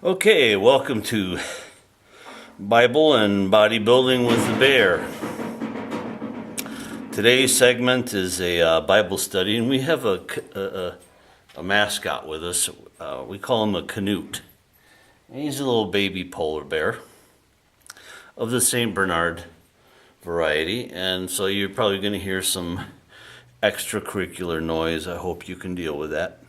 Okay, welcome to Bible and Bodybuilding with the Bear. Today's segment is a Bible study, and we have a mascot with us. We call him a Canute. And he's a little baby polar bear of the St. Bernard variety, and so you're probably going to hear some extracurricular noise. I hope you can deal with that.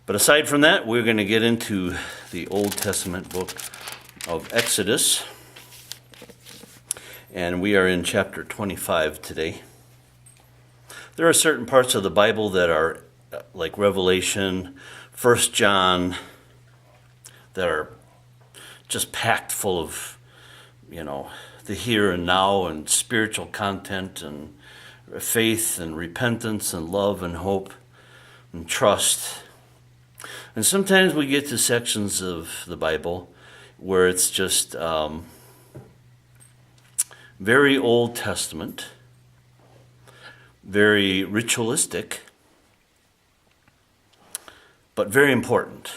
But aside from that, we're going to get into the Old Testament book of Exodus. And we are in chapter 25 today. There are certain parts of the Bible that are like Revelation, 1 John, that are just packed full of, the here and now and spiritual content and faith and repentance and love and hope and trust. And sometimes we get to sections of the Bible where it's just very Old Testament, very ritualistic, but very important.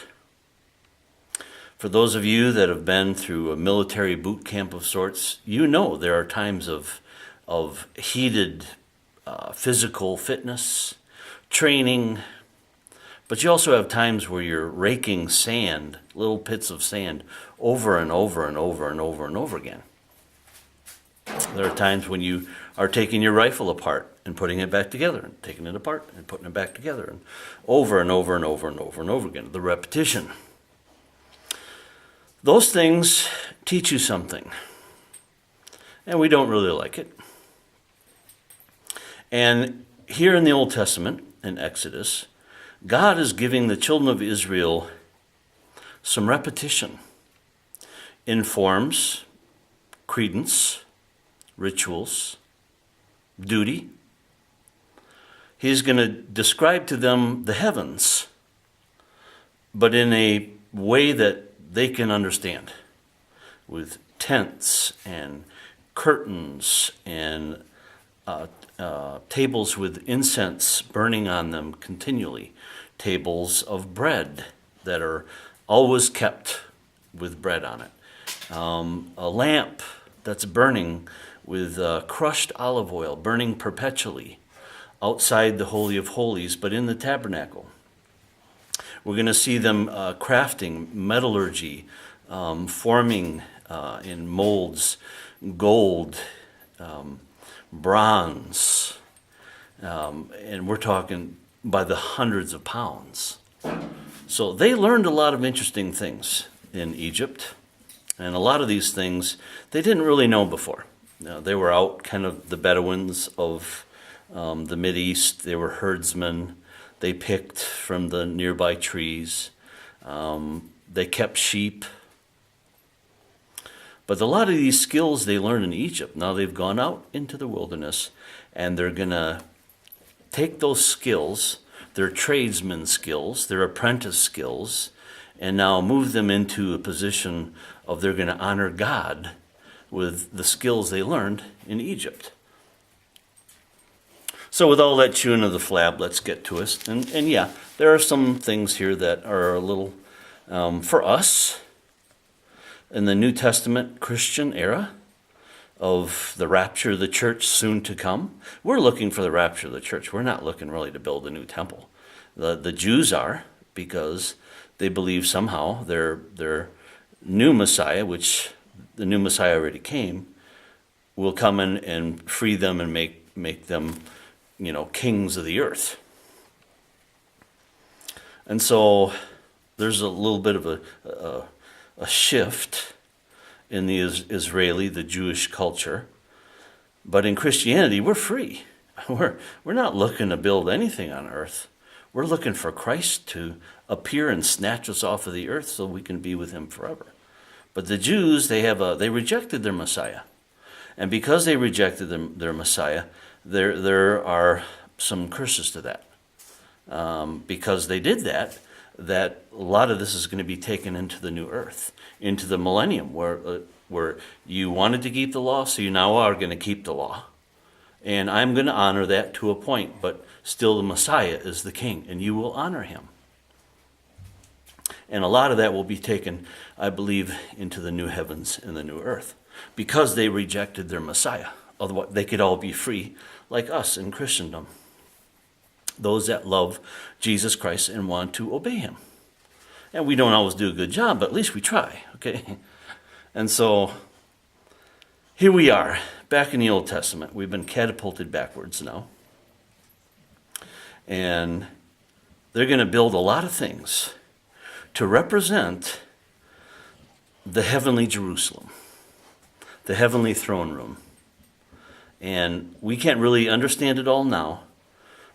For those of you that have been through a military boot camp of sorts, you know there are times of heated physical fitness, training, but you also have times where you're raking sand, little pits of sand, over and over and over and over and over again. There are times when you are taking your rifle apart and putting it back together, and taking it apart and putting it back together, and over and over and over and over and over again. The repetition. Those things teach you something, and we don't really like it. And here in the Old Testament, in Exodus, God is giving the children of Israel some repetition in forms, credence, rituals, duty. He's going to describe to them the heavens, but in a way that they can understand, with tents and curtains and tables with incense burning on them continually, tables of bread that are always kept with bread on it, a lamp that's burning with crushed olive oil, burning perpetually outside the Holy of Holies, but in the tabernacle. We're going to see them crafting, metallurgy, forming in molds, gold, bronze, and we're talking by the hundreds of pounds. So they learned a lot of interesting things in Egypt, and a lot of these things they didn't really know before. They were out kind of the Bedouins of the Mideast. They were herdsmen. They picked from the nearby trees. They kept sheep. But a lot of these skills they learned in Egypt, now they've gone out into the wilderness, and they're going to take those skills, their tradesman skills, their apprentice skills, and now move them into a position of they're going to honor God with the skills they learned in Egypt. So with all that chewing of the flab, let's get to us. And yeah, there are some things here that are a little, for us, in the New Testament Christian era of the rapture of the church soon to come, we're looking for the rapture of the church. We're not looking really to build a new temple. The Jews are, because they believe somehow their new Messiah, which the new Messiah already came, will come in and free them and make them, kings of the earth. And so there's a little bit of a shift in the the Jewish culture. But in Christianity, we're free. We're not looking to build anything on earth. We're looking for Christ to appear and snatch us off of the earth so we can be with him forever. But the Jews, they rejected their Messiah. And because they rejected their Messiah, there are some curses to that. Because they did that a lot of this is going to be taken into the new earth, into the millennium, where you wanted to keep the law, so you now are going to keep the law. And I'm going to honor that to a point, but still the Messiah is the king, and you will honor him. And a lot of that will be taken, I believe, into the new heavens and the new earth, because they rejected their Messiah. Otherwise, they could all be free like us in Christendom. Those that love Jesus Christ and want to obey him. And we don't always do a good job, but at least we try, okay? And so here we are, back in the Old Testament. We've been catapulted backwards now. And they're going to build a lot of things to represent the heavenly Jerusalem, the heavenly throne room. And we can't really understand it all now,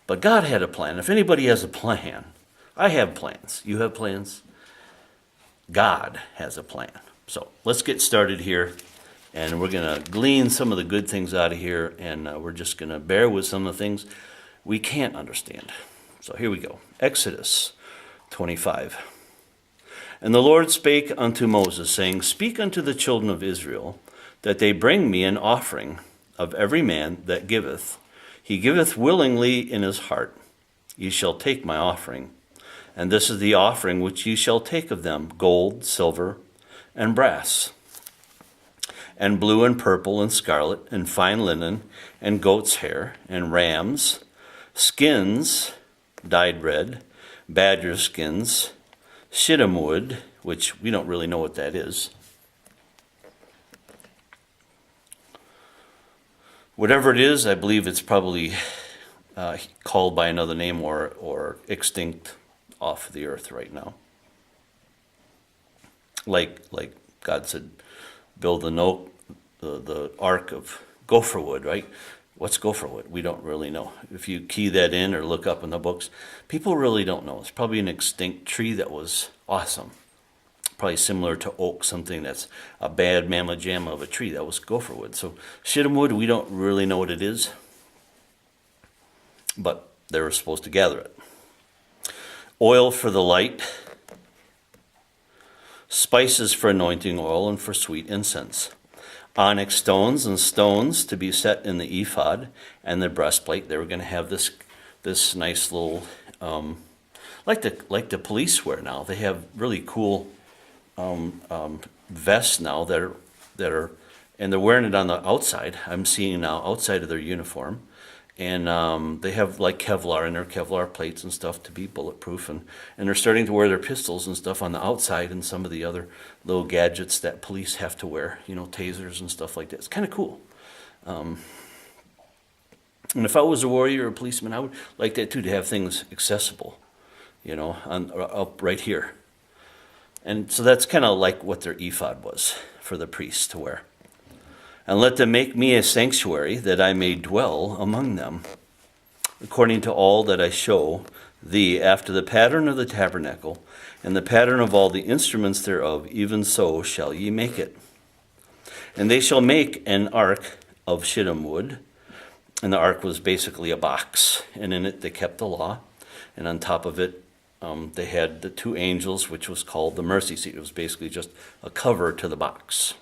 but God had a plan. If anybody has a plan, I have plans. You have plans? God has a plan. So let's get started here, and we're going to glean some of the good things out of here, and we're just going to bear with some of the things we can't understand. So here we go. Exodus 25. And the Lord spake unto Moses, saying, Speak unto the children of Israel, that they bring me an offering of every man that giveth. He giveth willingly in his heart. Ye shall take my offering. And this is the offering which ye shall take of them, gold, silver, and brass, and blue and purple and scarlet, and fine linen, and goat's hair, and rams, skins dyed red, badger skins, shittim wood, which we don't really know what that is. Whatever it is, I believe it's probably called by another name or extinct off the earth right now. Like God said, build the ark of gopher wood, right? What's gopher wood? We don't really know. If you key that in or look up in the books, people really don't know. It's probably an extinct tree that was awesome. Probably similar to oak, something that's a bad mamma jamma of a tree. That was gopher wood. So shittim wood, we don't really know what it is, but they were supposed to gather it. Oil for the light, spices for anointing oil and for sweet incense, onyx stones and stones to be set in the ephod and the breastplate. They were going to have this nice little, like the police wear now. They have really cool vests now that are, and they're wearing it on the outside. I'm seeing now outside of their uniform. And they have like Kevlar in their Kevlar plates and stuff to be bulletproof. And they're starting to wear their pistols and stuff on the outside and some of the other little gadgets that police have to wear, tasers and stuff like that. It's kind of cool. And if I was a warrior or a policeman, I would like that too, to have things accessible, up right here. And so that's kind of like what their ephod was for the priests to wear. And let them make me a sanctuary, that I may dwell among them, according to all that I show thee, after the pattern of the tabernacle, and the pattern of all the instruments thereof, even so shall ye make it. And they shall make an ark of shittim wood, and the ark was basically a box, and in it they kept the law, and on top of it they had the two angels, which was called the mercy seat. It was basically just a cover to the box.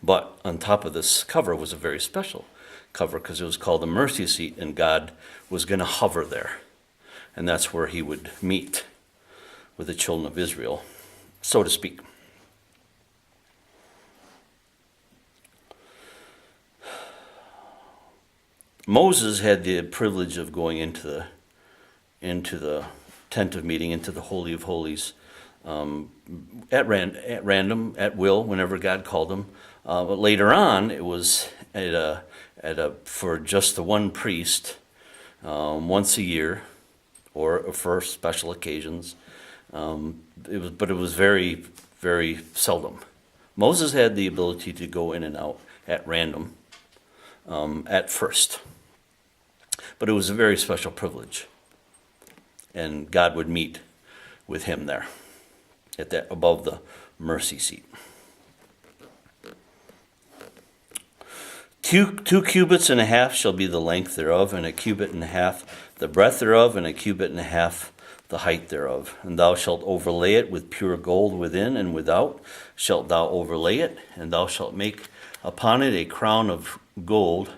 But on top of this cover was a very special cover, because it was called the mercy seat, and God was going to hover there. And that's where he would meet with the children of Israel, so to speak. Moses had the privilege of going into the tent of meeting, into the Holy of Holies, at random, at will, whenever God called him. But later on, it was for just the one priest, once a year, or for special occasions. But it was very, very seldom. Moses had the ability to go in and out at random, at first, but it was a very special privilege, and God would meet with him there, at that above the mercy seat. 2 cubits and a half shall be the length thereof, and 1 cubit and a half the breadth thereof, and 1 cubit and a half the height thereof. And thou shalt overlay it with pure gold within and without shalt thou overlay it, and thou shalt make upon it a crown of gold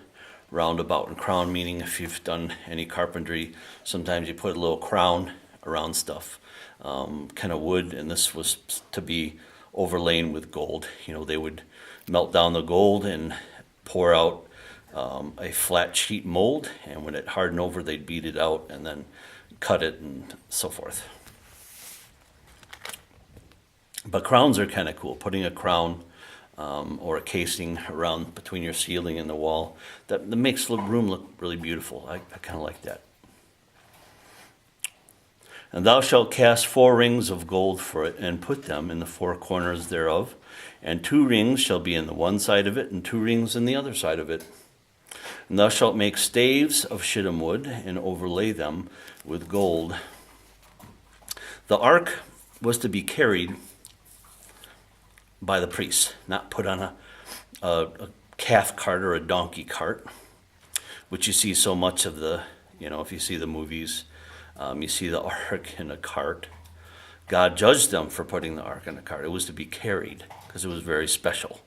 round about. And crown meaning, if you've done any carpentry, sometimes you put a little crown around stuff. kind of wood, and this was to be overlain with gold. They would melt down the gold and pour out a flat sheet mold, and when it hardened over, they'd beat it out and then cut it and so forth. But crowns are kind of cool. Putting a crown or a casing around between your ceiling and the wall, that makes the room look really beautiful. I kind of like that. And thou shalt cast 4 rings of gold for it, and put them in the 4 corners thereof. And 2 rings shall be in the one side of it, and 2 rings in the other side of it. And thou shalt make staves of shittim wood, and overlay them with gold. The ark was to be carried by the priests, not put on a calf cart or a donkey cart, which you see so much of if you see the movies, you see the ark in a cart. God judged them for putting the ark in a cart. It was to be carried because it was very special.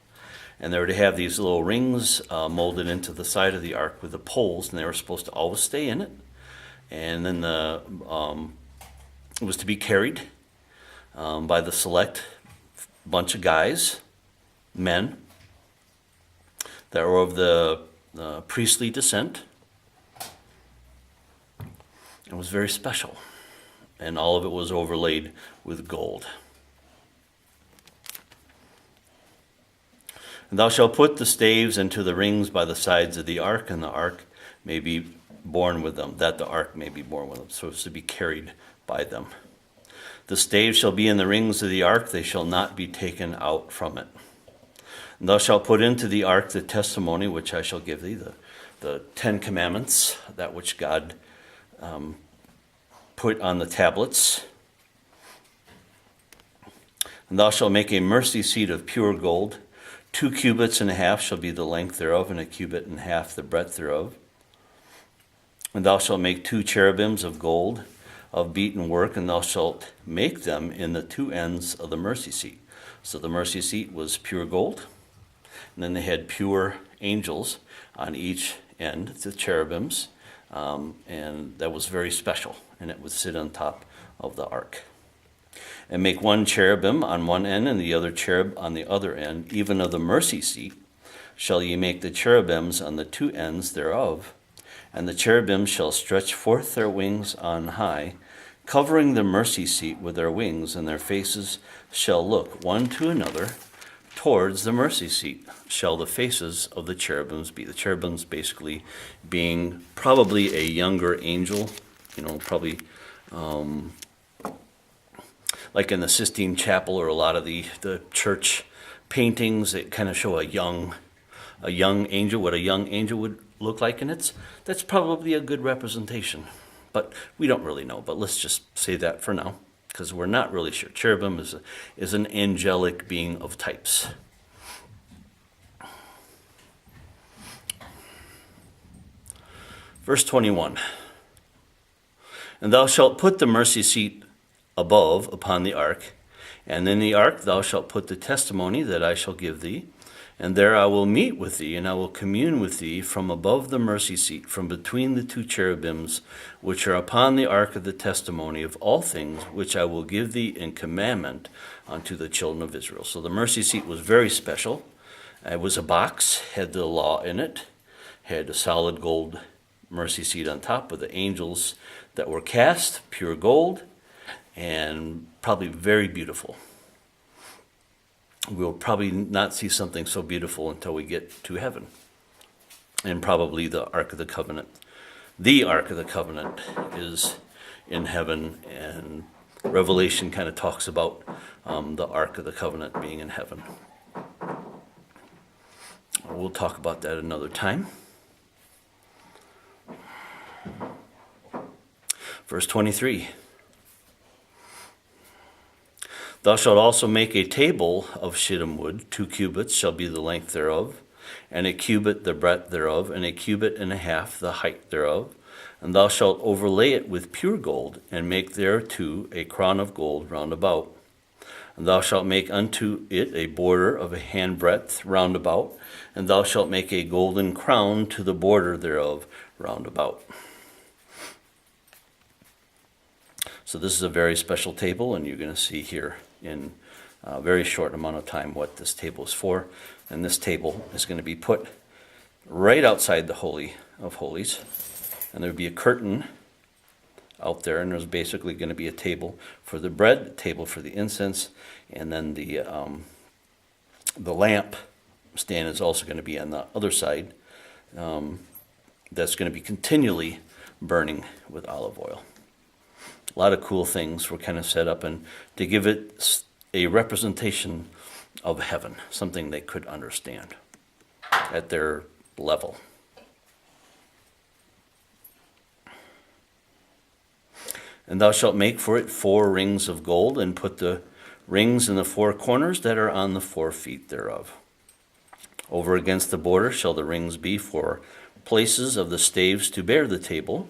And they were to have these little rings molded into the side of the ark with the poles, and they were supposed to always stay in it. And then it was to be carried by the select bunch of guys, men, that were of the priestly descent. It was very special, and all of it was overlaid with gold. And thou shalt put the staves into the rings by the sides of the ark, and the ark may be borne with them, that the ark may be borne with them. So it's to be carried by them. The staves shall be in the rings of the ark, they shall not be taken out from it. And thou shalt put into the ark the testimony which I shall give thee, the 10 Commandments, that which God put on the tablets. And thou shalt make a mercy seat of pure gold. 2 cubits and a half shall be the length thereof, and 1 cubit and a half the breadth thereof. And thou shalt make 2 cherubims of gold, of beaten work, and thou shalt make them in the 2 ends of the mercy seat. So the mercy seat was pure gold, and then they had pure angels on each end, the cherubims, and that was very special, and it would sit on top of the ark. And make 1 cherubim on one end, and the other cherub on the other end, even of the mercy seat shall ye make the cherubims on the 2 ends thereof. And the cherubims shall stretch forth their wings on high, covering the mercy seat with their wings, and their faces shall look one to another towards the mercy seat shall the faces of the cherubims be. The cherubims basically being probably a younger angel, probably like in the Sistine Chapel or a lot of the church paintings that kind of show a young angel, what a young angel would look like, and that's probably a good representation. But we don't really know, but let's just say that for now, because we're not really sure. Cherubim is an angelic being of types. Verse 21. And thou shalt put the mercy seat above upon the ark, and in the ark thou shalt put the testimony that I shall give thee. And there I will meet with thee, and I will commune with thee from above the mercy seat, from between the 2 cherubims, which are upon the ark of the testimony of all things, which I will give thee in commandment unto the children of Israel. So the mercy seat was very special. It was a box, had the law in it, had a solid gold mercy seat on top with the angels that were cast, pure gold, and probably very beautiful. We'll probably not see something so beautiful until we get to heaven. And probably the Ark of the Covenant. The Ark of the Covenant is in heaven, and Revelation kind of talks about the Ark of the Covenant being in heaven. We'll talk about that another time. Verse 23. Thou shalt also make a table of shittim wood, 2 cubits shall be the length thereof, and 1 cubit the breadth thereof, and 1 cubit and a half the height thereof. And thou shalt overlay it with pure gold, and make thereto a crown of gold round about. And thou shalt make unto it a border of a handbreadth round about, and thou shalt make a golden crown to the border thereof round about. So this is a very special table, and you're going to see here in a very short amount of time what this table is for. And this table is going to be put right outside the Holy of Holies. And there'll be a curtain out there, and there's basically going to be a table for the bread, a table for the incense, and then the lamp stand is also going to be on the other side. That's going to be continually burning with olive oil. A lot of cool things were kind of set up, and to give it a representation of heaven, something they could understand at their level. And thou shalt make for it 4 rings of gold, and put the rings in the 4 corners that are on the 4 feet thereof. Over against the border shall the rings be for places of the staves to bear the table.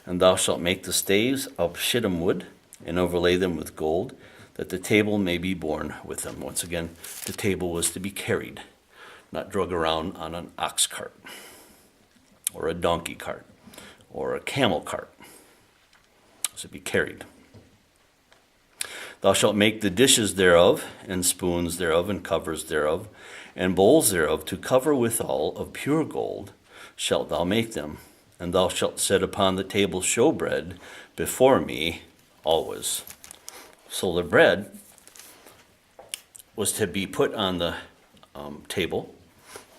And thou shalt make the staves of shittim wood, and overlay them with gold, that the table may be borne with them. Once again, the table was to be carried, not drug around on an ox cart, or a donkey cart, or a camel cart. It was to be carried. Thou shalt make the dishes thereof, and spoons thereof, and covers thereof, and bowls thereof, to cover withal of pure gold shalt thou make them. And thou shalt set upon the table showbread before me always. So the bread was to be put on the table,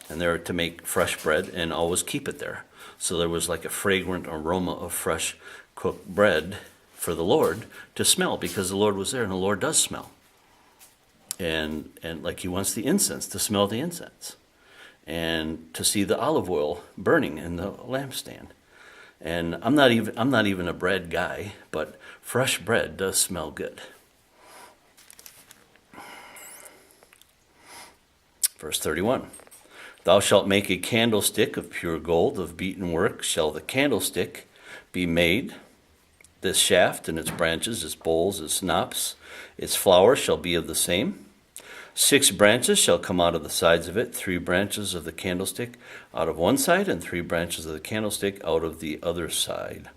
and they're to make fresh bread and always keep it there. So there was like a fragrant aroma of fresh cooked bread for the Lord to smell, because the Lord was there, and the Lord does smell. And like he wants the incense, to smell the incense, and to see the olive oil burning in the lampstand. And I'm not even a bread guy, but fresh bread does smell good. Verse 31. Thou shalt make a candlestick of pure gold, of beaten work shall the candlestick be made. This shaft and its branches, its bowls, its knops, its flower shall be of the same. 6 branches shall come out of the sides of it, 3 branches of the candlestick out of one side, and 3 branches of the candlestick out of the other side.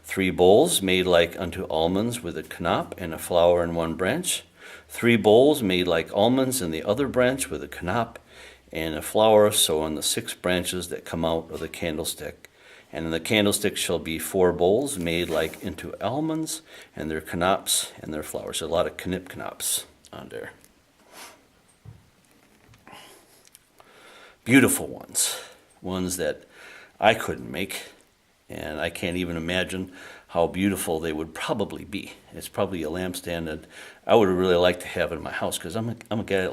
3 bowls made like unto almonds, with a knop and a flower in one branch. 3 bowls made like almonds in the other branch, with a knop and a flower, so on the 6 branches that come out of the candlestick. And in the candlestick shall be 4 bowls made like into almonds, and their knops and their flowers. A lot of knops on there. Beautiful ones that I couldn't make, and I can't even imagine how beautiful they would probably be. It's probably a lampstand that I would really like to have in my house, because I'm a guy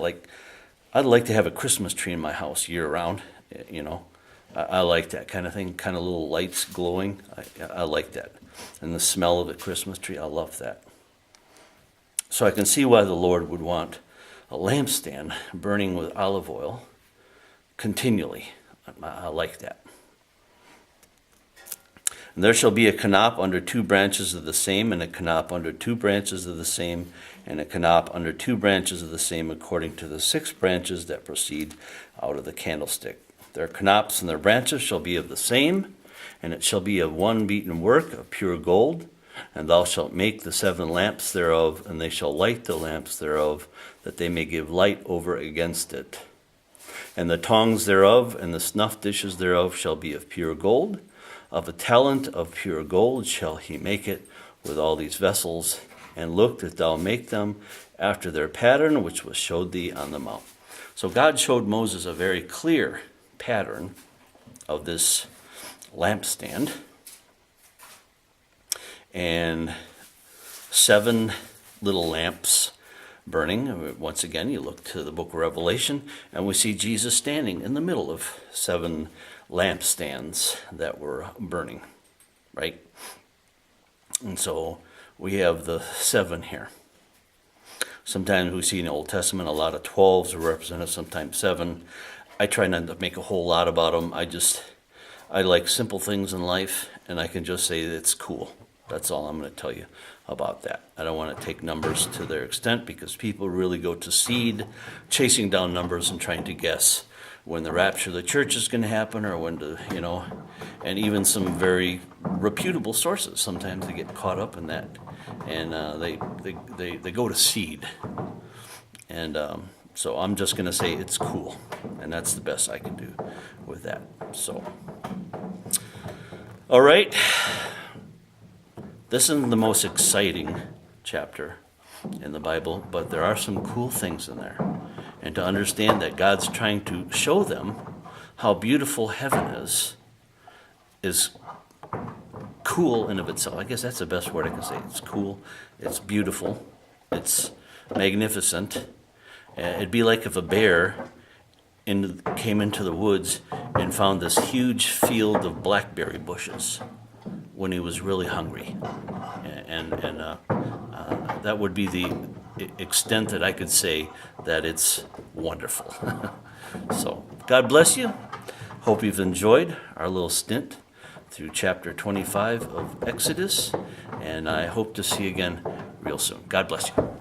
I'd like to have a Christmas tree in my house year round. You know, I like that kind of thing, kind of little lights glowing. I like that, and the smell of a Christmas tree. I love that. So I can see why the Lord would want a lampstand burning with olive oil continually. I like that. And there shall be a canop under 2 branches of the same, and a canop under 2 branches of the same, and a canop under 2 branches of the same, according to the 6 branches that proceed out of the candlestick. Their canops and their branches shall be of the same, and it shall be of one beaten work of pure gold. And thou shalt make the 7 lamps thereof, and they shall light the lamps thereof, that they may give light over against it. And the tongs thereof and the snuff dishes thereof shall be of pure gold. Of a talent of pure gold shall he make it with all these vessels. And look that thou make them after their pattern, which was showed thee on the mount. So God showed Moses a very clear pattern of this lampstand. And 7 little lamps burning. Once again, you look to the book of Revelation, and we see Jesus standing in the middle of 7 lampstands that were burning, right? And so we have the 7 here. Sometimes we see in the Old Testament a lot of 12s are represented, sometimes 7. I try not to make a whole lot about them. I like simple things in life, and I can just say that it's cool. That's all I'm going to tell you about that. I don't want to take numbers to their extent, because people really go to seed, chasing down numbers and trying to guess when the rapture of the church is going to happen, or and even some very reputable sources. Sometimes they get caught up in that, and they go to seed. And so I'm just going to say it's cool, and that's the best I can do with that. So, all right. This isn't the most exciting chapter in the Bible, but there are some cool things in there. And to understand that God's trying to show them how beautiful heaven is cool in of itself. I guess that's the best word I can say. It's cool, it's beautiful, it's magnificent. It'd be like if a bear came into the woods and found this huge field of blackberry bushes when he was really hungry. And that would be the extent that I could say that it's wonderful. So, God bless you. Hope you've enjoyed our little stint through chapter 25 of Exodus, and I hope to see you again real soon. God bless you.